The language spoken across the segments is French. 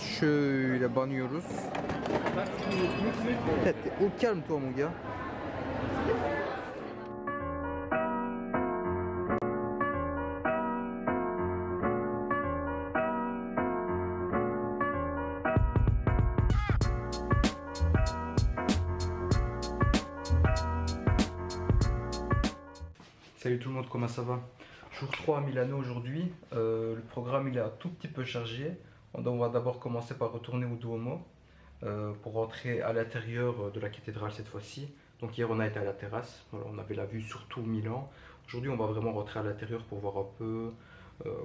şöyle banıyoruz. Evet, au calme toi mon gars. Salut tout le monde, comment ça va? Jour 3 à Milano aujourd'hui. Le programme il est un tout petit peu chargé. On va d'abord commencer par retourner au Duomo pour rentrer à l'intérieur de la cathédrale cette fois-ci. Donc hier on a été à la terrasse, voilà, on avait la vue sur tout Milan. Aujourd'hui on va vraiment rentrer à l'intérieur pour voir un peu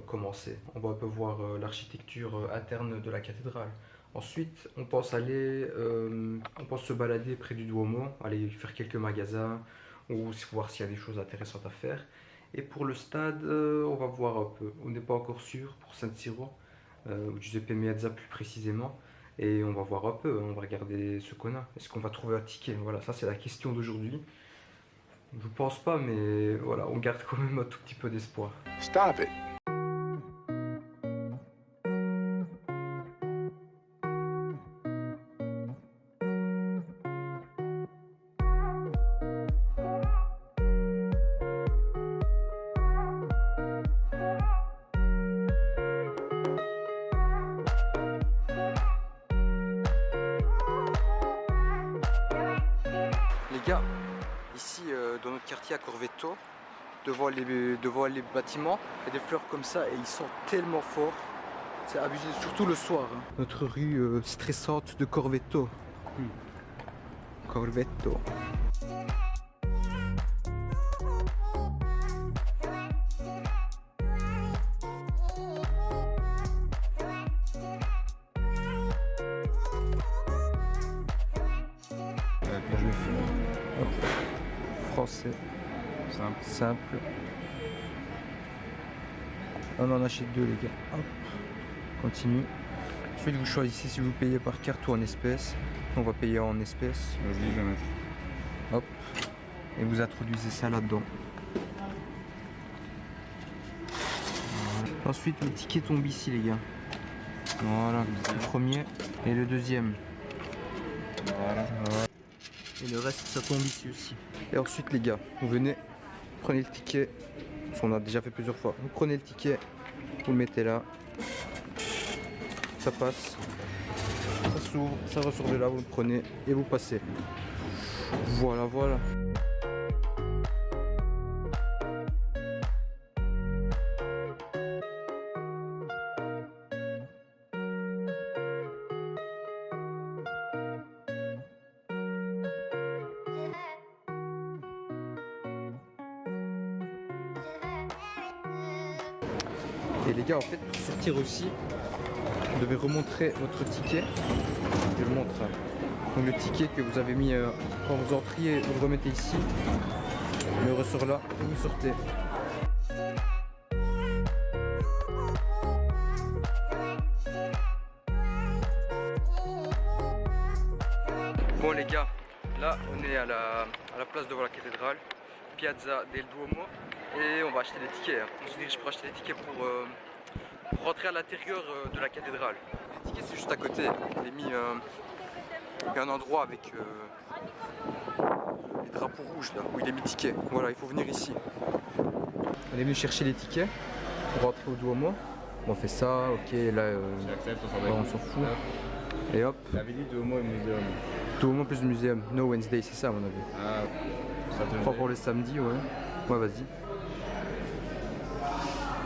comment c'est. On va un peu voir l'architecture interne de la cathédrale. Ensuite on pense se balader près du Duomo, aller faire quelques magasins ou voir s'il y a des choses intéressantes à faire. Et pour le stade, on va voir un peu. On n'est pas encore sûr pour San Siro, Giuseppe Meazza plus précisément. Et on va voir un peu, on va regarder ce qu'on a. Est-ce qu'on va trouver un ticket? Voilà, ça c'est la question d'aujourd'hui. Je pense pas, mais voilà, on garde quand même un tout petit peu d'espoir. Stop it. Les gars, ici dans notre quartier à Corvetto, devant les bâtiments, il y a des fleurs comme ça et ils sont tellement forts. C'est abusé, surtout le soir. Hein. Notre rue stressante de Corvetto. Corvetto. Je vais faire français. Simple. On en achète deux les gars. Hop. Continue. Ensuite vous choisissez si vous payez par carte ou en espèces. On va payer en espèces. Vas-y, je vais mettre. Hop. Et vous introduisez ça là-dedans. Voilà. Ensuite le ticket tombe ici les gars. Voilà. Le premier et le deuxième. Voilà. Et le reste ça tombe ici aussi. Et ensuite les gars, vous venez, prenez le ticket. On a déjà fait plusieurs fois. Vous prenez le ticket, vous le mettez là. Ça passe. Ça s'ouvre, ça ressort de là, vous le prenez et vous passez. Voilà, voilà. Et les gars, en fait, pour sortir aussi, vous devez remontrer votre ticket. Je le montre. Donc le ticket que vous avez mis quand vous entriez, vous le remettez ici. Le ressort là, et vous sortez. Bon les gars, là on est à la place devant la cathédrale, Piazza del Duomo, et on va acheter des tickets. On se dirige pour acheter des tickets pour rentrer à l'intérieur de la cathédrale. Les tickets c'est juste à côté, il est mis il y a un endroit avec les drapeaux rouges là, où il est mis tickets. Voilà, il faut venir ici. On est venu chercher les tickets pour rentrer au Duomo. On fait ça, ok, là on s'en fout. Et hop. J'avais dit Duomo et Muséum. Duomo plus muséum. No Wednesday, c'est ça à mon avis. Ah, ça te 3 pour les samedis, ouais. Ouais, vas-y.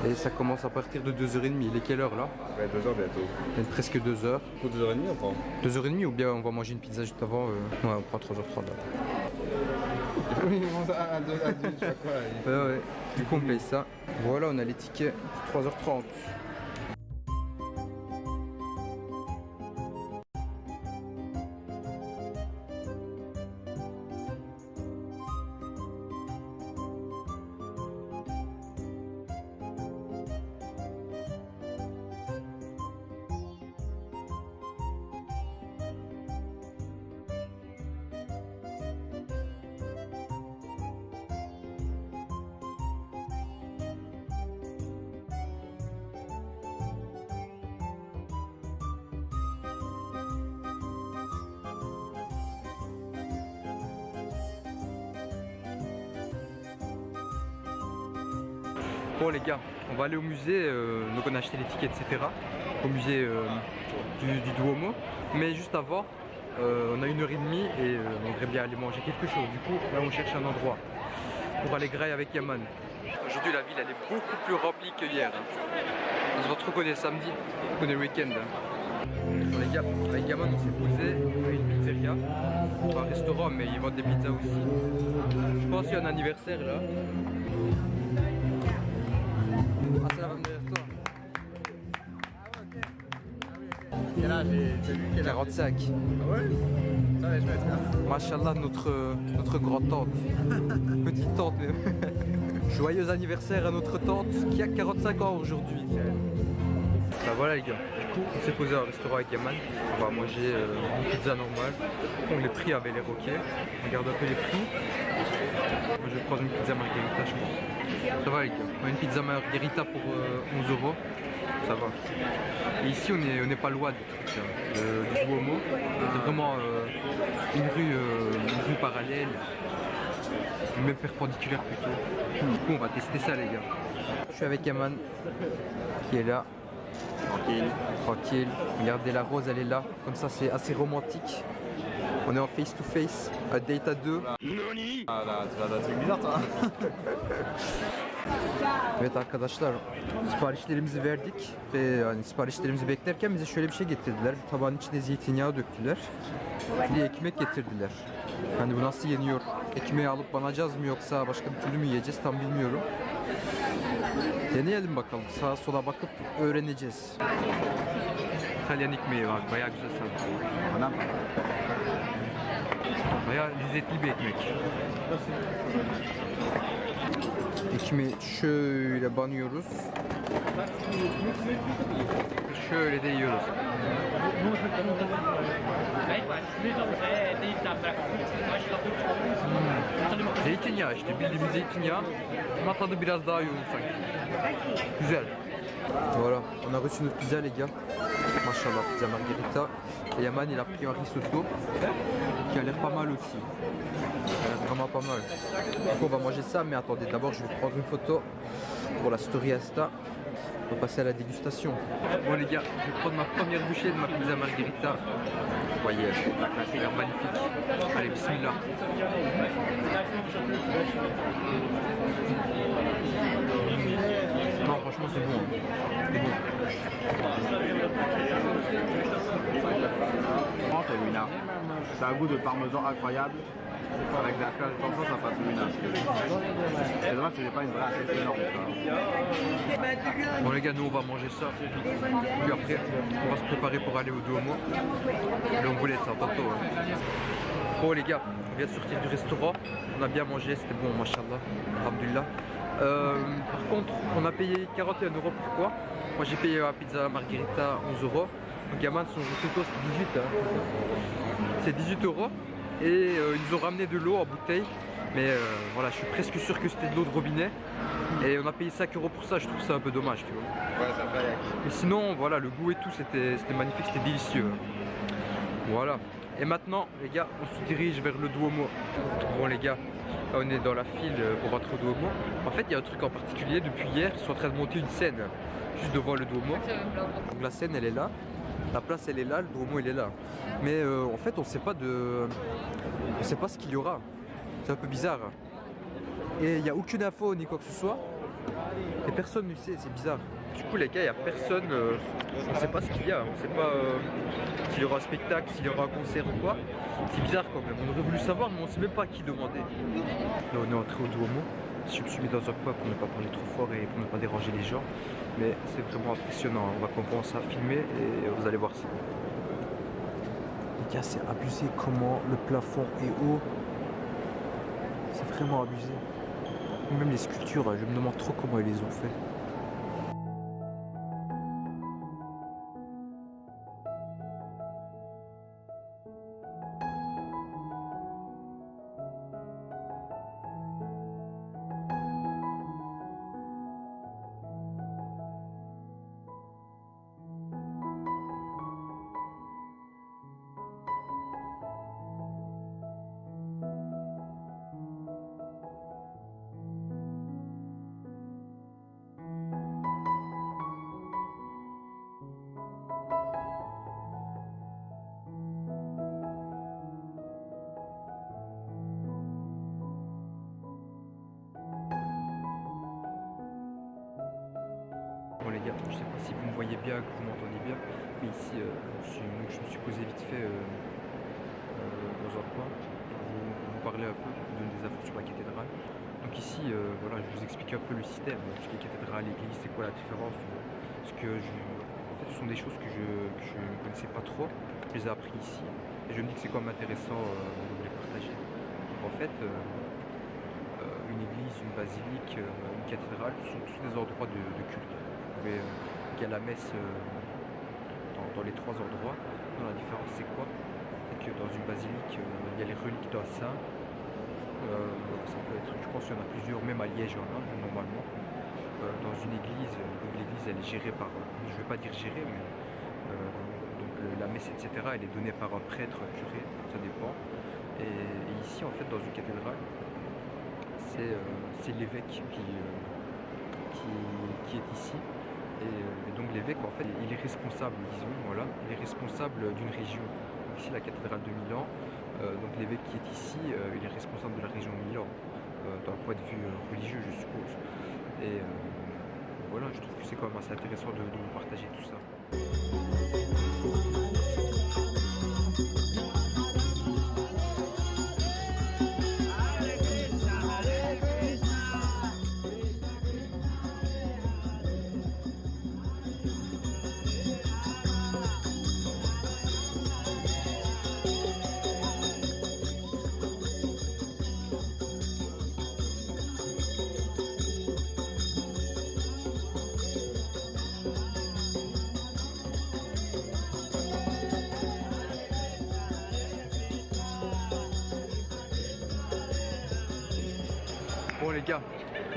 Et ça commence à partir de 2h30. Il est quelle heure là? Ouais, 2h bientôt. Il est presque 2h. Pour 2h30 on prend. 2h30 ou bien on va manger une pizza juste avant Ouais, on prend 3h30 là. Oui, bon, ça, à 2, je sais pas quoi. Ouais. Du coup on paye ça. Voilà, on a les tickets pour 3h30. Bon les gars, on va aller au musée, donc on a acheté les tickets etc. Au musée du Duomo. Mais juste avant, on a 1h30 et on voudrait bien aller manger quelque chose. Du coup là on cherche un endroit pour aller grailler avec Yaman. Aujourd'hui la ville elle est beaucoup plus remplie que hier. On se retrouve qu'on est samedi, qu'on est le week-end. Bon, les gars, avec Yaman on s'est posé à une pizzeria, un restaurant mais ils vendent des pizzas aussi. Je pense qu'il y a un anniversaire là. Ah ça va venir toi. Quel âge c'est lui? 45. Ah ouais? Ça va, je vais être. Machallah, notre grand-tante. Petite tante. Joyeux anniversaire à notre tante qui a 45 ans aujourd'hui. Bah voilà les gars, du coup on s'est posé à un restaurant avec Yaman. On va manger une pizza normale. Bon, les prix avaient l'air ok. On regarde un peu les prix. Moi je vais prendre une pizza margherita je pense. Ça va les gars, on a une pizza margherita pour 11 euros. Ça va. Et ici on n'est pas loin du truc du Duomo. C'est vraiment une rue parallèle, même perpendiculaire plutôt. Du coup on va tester ça les gars. Je suis avec Yaman qui est là. Tranquille. Tranquille. Regardez la rose elle est là. Comme ça c'est assez romantique. On est en face to face, un date à deux. Ah là, tu vas d'un truc bizarre toi. Evet arkadaşlar, siparişlerimizi verdik ve yani siparişlerimizi beklerken bize şöyle bir şey getirdiler. Bir tabağın içine zeytinyağı döktüler. Bir de ekmek getirdiler. Hani bu nasıl yeniyor? Ekmeği alıp banacağız mı yoksa başka bir türlü mü yiyeceğiz tam bilmiyorum. Deneyelim bakalım. Sağa sola bakıp öğreneceğiz. İtalyan ekmeği var. Bayağı güzel sanki. Anam. Bayağı lezzetli bir ekmek. Ekmeği şöyle banıyoruz. Şöyle de yiyoruz. Zeytinyağı işte bildiğimiz zeytinyağı ama tadı biraz daha yoğun sanki. Güzel. Voilà, on a reçu notre pizza les gars. Machallah, pizza margherita. Et Yaman il a pris un risotto qui a l'air pas mal aussi. Ça a l'air vraiment pas mal. Du coup on va manger ça mais attendez, d'abord je vais prendre une photo pour la story Insta. On va passer à la dégustation. Bon les gars, je vais prendre ma première bouchée de ma pizza margherita. Vous voyez, la classe a l'air magnifique. Allez, bismillah. Non, franchement c'est bon. C'est bon. Lumina. Ça a un goût de parmesan incroyable. Avec de la fleur de chanson, ça passe Lumina. C'est dommage que j'ai pas une vraie assiette énorme. Bon les gars, nous on va manger ça. Puis après, on va se préparer pour aller au Duomo. Et on vous laisse, hein, tantôt. Hein. Bon les gars, on vient de sortir du restaurant. On a bien mangé, c'était bon, machallah. Alhamdulillah. Par contre, on a payé 41 euros. Pourquoi? Moi j'ai payé la pizza margherita 11 euros. Donc Yaman, son risotto c'est 18. Hein. C'est 18 euros. Et ils nous ont ramené de l'eau en bouteille. Mais voilà, je suis presque sûr que c'était de l'eau de robinet. Et on a payé 5 euros pour ça, je trouve ça un peu dommage, tu vois. Ouais, ça fait. Mais sinon, voilà, le goût et tout, c'était magnifique, c'était délicieux. Voilà. Et maintenant, les gars, on se dirige vers le Duomo. Bon, les gars, là, on est dans la file pour rentrer au Duomo. En fait, il y a un truc en particulier. Depuis hier, ils sont en train de monter une scène juste devant le Duomo. Donc la scène, elle est là. La place, elle est là. Le Duomo, il est là. Mais en fait, on sait pas ce qu'il y aura. C'est un peu bizarre. Et il n'y a aucune info ni quoi que ce soit. Et personne ne sait, c'est bizarre. Du coup les gars, il n'y a personne, on ne sait pas ce qu'il y a, on ne sait pas s'il y aura un spectacle, s'il y aura un concert ou quoi. C'est bizarre quand même, on aurait voulu savoir mais on ne sait même pas à qui demander. Là on est entré au Duomo, je me suis mis dans un coin pour ne pas parler trop fort et pour ne pas déranger les gens. Mais c'est vraiment impressionnant, on va commencer à filmer et vous allez voir ça. Les gars, c'est abusé comment le plafond est haut. C'est vraiment abusé. Même les sculptures, je me demande trop comment ils les ont fait. les gars, je sais pas si vous me voyez bien, que vous m'entendez bien, mais ici je me suis posé vite fait dans un coin pour vous parler un peu, pour vous donner des infos sur la cathédrale. Donc ici, voilà, je vous explique un peu le système, ce qui est cathédrale, église, c'est quoi la différence. En fait, ce sont des choses que je ne connaissais pas trop, je les ai appris ici, et je me dis que c'est quand même intéressant de les partager. Donc en fait, une église, une basilique, une cathédrale, ce sont tous des endroits de culte. Il y a la messe dans les trois endroits. Non, la différence c'est quoi? C'est que dans une basilique, il y a les reliques d'un saint. Ça peut être, je pense qu'il y en a plusieurs, même à Liège, il y en a normalement. Dans une église, donc l'église elle est gérée par, je ne vais pas dire gérée, mais donc la messe etc. elle est donnée par un prêtre, curé, ça dépend. Et ici en fait dans une cathédrale, c'est l'évêque qui est ici. Et donc l'évêque en fait il est responsable, disons, voilà, il est responsable d'une région. Donc ici la cathédrale de Milan, donc l'évêque qui est ici, il est responsable de la région de Milan, d'un point de vue religieux je suppose. Et voilà, je trouve que c'est quand même assez intéressant de vous partager tout ça. Bon les gars,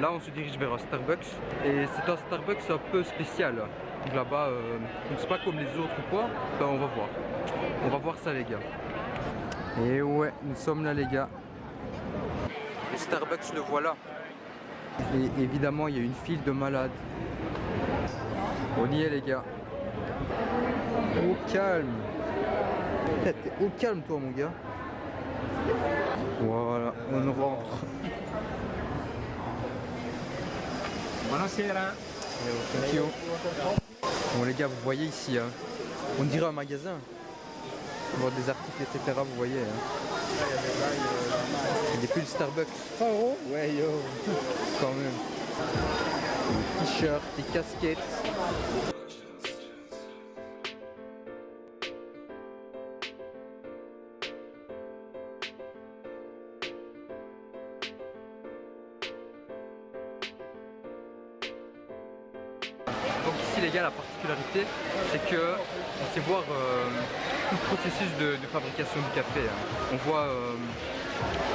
là on se dirige vers un Starbucks et c'est un Starbucks un peu spécial. Donc là-bas, c'est pas comme les autres ou quoi, ben on va voir. On va voir ça les gars. Et ouais, nous sommes là les gars. Le Starbucks le voilà. Et évidemment il y a une file de malades. On y est les gars. Au calme. T'es au calme toi mon gars. Voilà, on rentre. Buonasera. Bon les gars, vous voyez ici, hein, on dirait un magasin. On voit des articles, etc. Vous voyez. Hein. Il y a des pulls Starbucks. 3 €. Ouais yo. Quand même. Des t-shirts, des casquettes. Donc ici les gars, la particularité c'est que on sait voir tout le processus de fabrication du café. Hein. On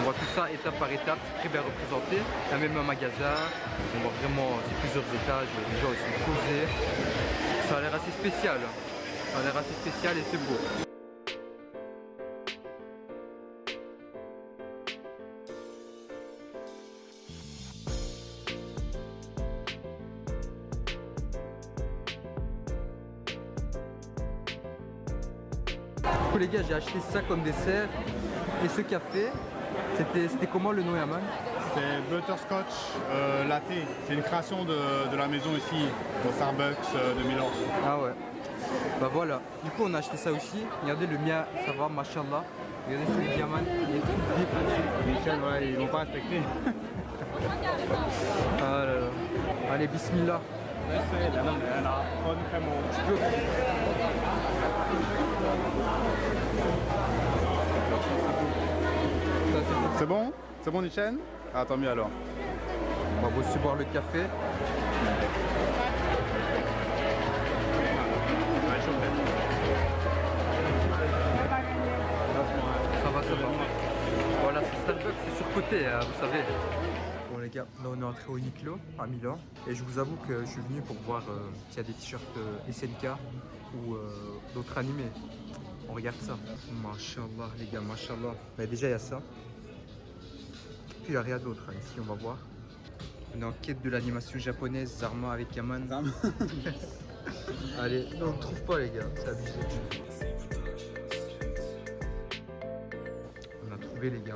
voit tout ça étape par étape, c'est très bien représenté. Il y a même un magasin, on voit vraiment, c'est plusieurs étages, les gens ils sont posés. Ça a l'air assez spécial, ça a l'air assez spécial et c'est beau. Du coup les gars, j'ai acheté ça comme dessert et ce café, c'était comment le nom Yaman? C'est Butterscotch Latte. C'est une création de la maison ici, au Starbucks de Milan. Ah ouais. Bah voilà. Du coup on a acheté ça aussi. Regardez le mien, ça va, machallah. Regardez celui de Yaman, il est tout défoncé. Michel, ouais, ils vont pas respecter. Ah là là. Allez, bismillah. C'est bon? C'est bon, Nichen? Ah, tant mieux alors. On va aussi boire le café. Ça va, ça va. Voilà, c'est Starbucks, c'est surcoté, hein, vous savez. Bon les gars, là on est entré au Uniqlo à Milan et je vous avoue que je suis venu pour voir s'il y a des t-shirts SNK ou d'autres animés. On regarde ça. Mashallah les gars, mashallah. Mais déjà il y a ça. Puis il n'y a rien d'autre hein. Ici on va voir. On est en quête de l'animation japonaise, Zarma avec Yaman. Allez, non, on ne trouve pas les gars, c'est abusé. On a trouvé les gars.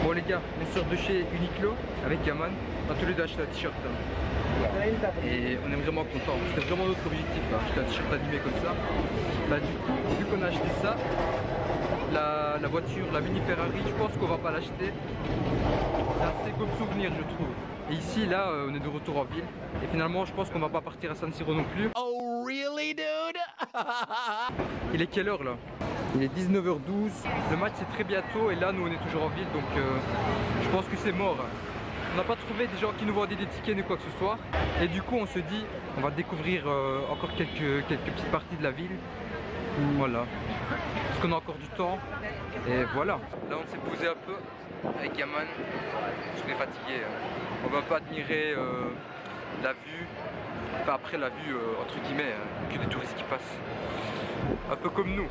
Bon les gars, on sort de chez Uniqlo avec Yaman. On a tous les deux acheté un t-shirt. Et on est vraiment contents. C'était vraiment notre objectif. Acheter un t-shirt animé comme ça. Bah du coup, vu qu'on a acheté ça, la voiture, la mini Ferrari, je pense qu'on va pas l'acheter. C'est assez comme souvenir je trouve. Et ici là on est de retour en ville. Et finalement je pense qu'on va pas partir à San Siro non plus. Oh really dude? Il est quelle heure là? Il est 19h12. Le match c'est très bientôt et là nous on est toujours en ville donc je pense que c'est mort. On n'a pas trouvé des gens qui nous vendaient des tickets ni quoi que ce soit. Et du coup on se dit on va découvrir encore quelques petites parties de la ville. Voilà. Parce qu'on a encore du temps. Et voilà. Là on s'est posé un peu avec Yaman. Je suis fatigué. On va pas admirer la vue. Enfin après la vue entre guillemets, que des touristes qui passent. Un peu comme nous.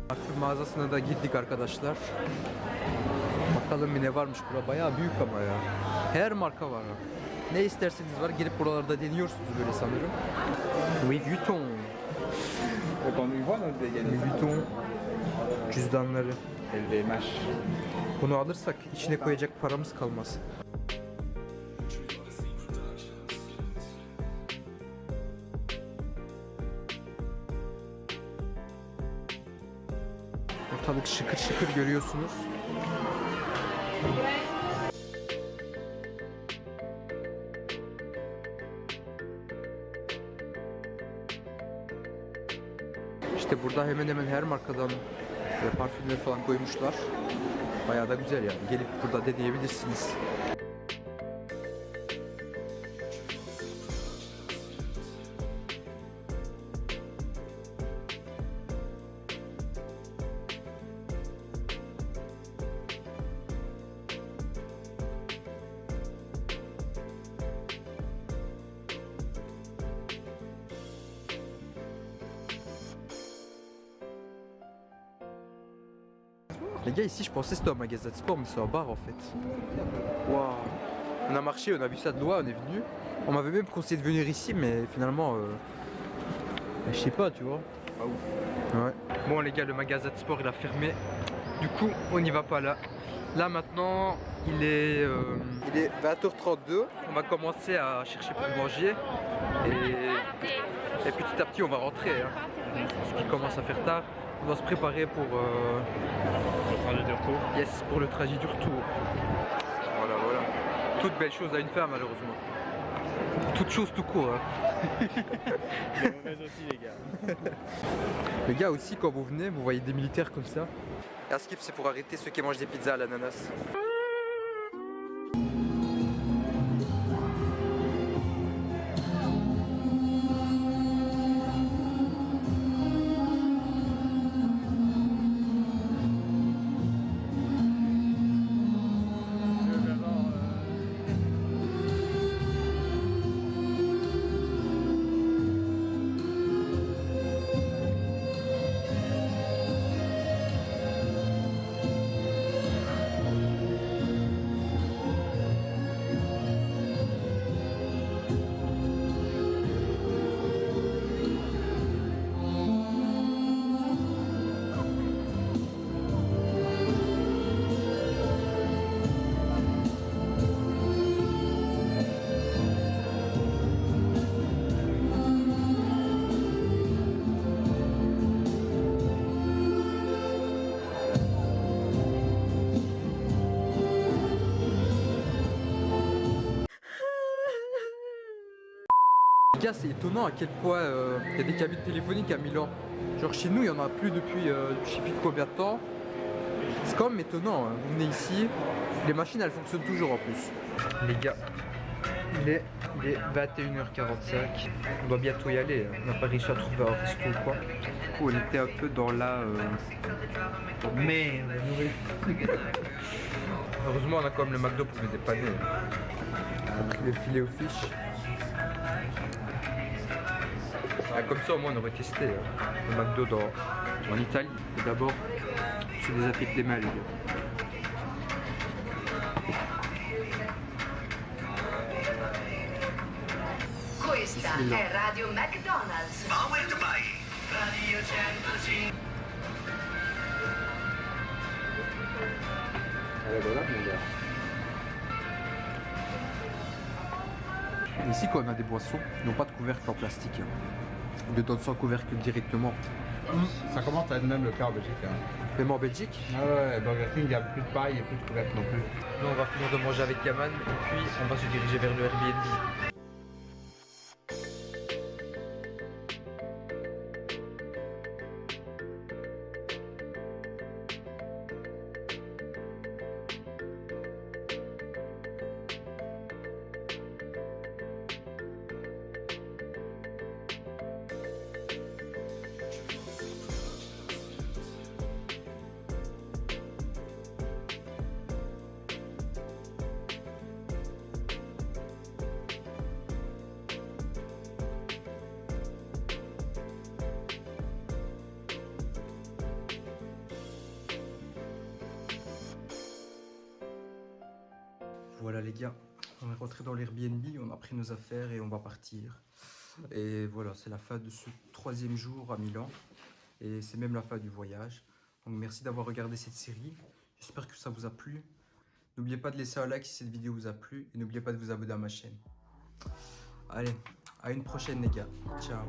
Marka mağazasına da gittik arkadaşlar. Bakalım ne varmış, bura bayağı büyük ama ya. Her marka var. Ne isterseniz var, gelip buralarda deniyorsunuz böyle sanırım. Louis Vuitton. Louis Vuitton cüzdanları. LVMH. Bunu alırsak içine koyacak paramız kalmaz. Ortalık şıkır şıkır görüyorsunuz. İşte burada hemen hemen her markadan parfümler falan koymuşlar. Bayağı da güzel yani. Gelip burada deneyebilirsiniz. Les gars, ici je pensais que c'était un magasin de sport, mais c'est un bar en fait. Waouh! On a marché, on a vu ça de loin, on est venu. On m'avait même conseillé de venir ici, mais finalement, je sais pas, tu vois. Ah ouf. Ouais. Bon les gars, le magasin de sport il a fermé. Du coup, on n'y va pas là. Là maintenant, il est 20h32. on va commencer à chercher pour manger. Et petit à petit, on va rentrer. Hein. Parce qu'il commence à faire tard. On doit se préparer pour Le trajet du retour. yes, pour le trajet du retour. Voilà, voilà. Toute belle chose à une femme malheureusement. Toute chose tout court. Hein. Les mauvaises aussi les gars. Les gars, aussi, quand vous venez, vous voyez des militaires comme ça. Et un skip, c'est pour arrêter ceux qui mangent des pizzas à l'ananas. Les gars, c'est étonnant à quel point il y a des cabines téléphoniques à Milan. Genre chez nous, il n'y en a plus depuis je sais plus combien de temps. C'est quand même étonnant, hein. Vous venez ici, les machines elles fonctionnent toujours en plus. Les gars, il est 21h45. On doit bientôt y aller. On n'a pas réussi à trouver un resto ou quoi. Du coup, on était un peu dans la merde. Heureusement, on a quand même le McDo pour me dépanner. On a pris le filet aux fiches. Ah, comme ça, au moins, on aurait testé le McDo en Italie. Et d'abord, je désinfecte les mains, les gars. Questa Bismillah. è Radio McDonald's. Allez, voilà, mon gars. Ici, quand on a des boissons, ils n'ont pas de couvercle en plastique. Ils le donnent sans couvercle directement. Ça commence à être même le cas en Belgique. Hein. Même en Belgique, Ah ouais, Burger King, il n'y a plus de paille et plus de couvercle non plus. Nous, on va finir de manger avec Yaman et puis on va se diriger vers le Airbnb. Voilà les gars, on est rentré dans l'Airbnb, on a pris nos affaires et on va partir. Et voilà, c'est la fin de ce 3e jour à Milan. Et c'est même la fin du voyage. Donc merci d'avoir regardé cette série. J'espère que ça vous a plu. N'oubliez pas de laisser un like si cette vidéo vous a plu. Et n'oubliez pas de vous abonner à ma chaîne. Allez, à une prochaine les gars. Ciao.